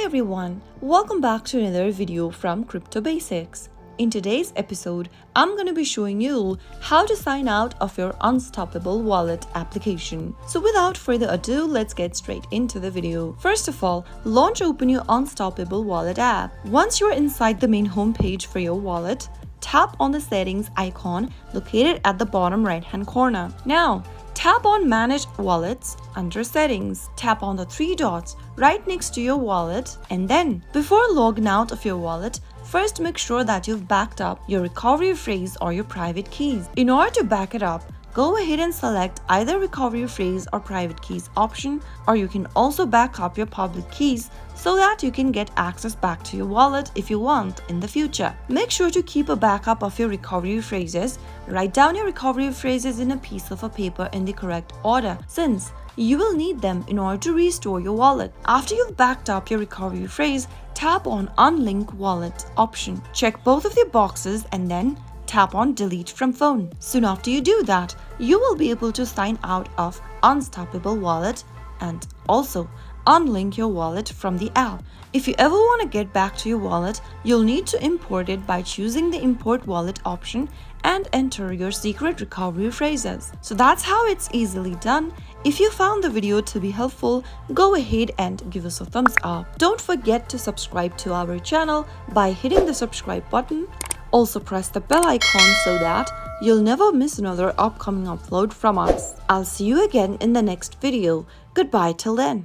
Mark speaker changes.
Speaker 1: everyone, welcome back to another video from Crypto Basics. In today's episode, I'm going to be showing you how to sign out of your Unstoppable Wallet application. So without further ado, let's get straight into the video. First of all, open your Unstoppable Wallet app. Once you're inside the main homepage for your wallet, tap on the settings icon located at the bottom right hand corner. Now, tap on Manage Wallets under Settings. Tap on the three dots right next to your wallet, and then, before logging out of your wallet, first make sure that you've backed up your recovery phrase or your private keys. In order to back it up, go ahead and select either recovery phrase or private keys option, or you can also back up your public keys so that you can get access back to your wallet if you want in the future. Make sure to keep a backup of your recovery phrases. Write down your recovery phrases in a piece of paper in the correct order, since you will need them in order to restore your wallet. After you've backed up your recovery phrase, tap on Unlink Wallet option. Check both of the boxes and then tap on Delete from Phone. Soon after you do that, you will be able to sign out of Unstoppable Wallet and also unlink your wallet from the app. If you ever want to get back to your wallet, you'll need to import it by choosing the Import Wallet option and enter your secret recovery phrases. So that's how it's easily done. If you found the video to be helpful, go ahead and give us a thumbs up. Don't forget to subscribe to our channel by hitting the subscribe button. Also press the bell icon so that you'll never miss another upcoming upload from us. I'll see you again in the next video. Goodbye till then.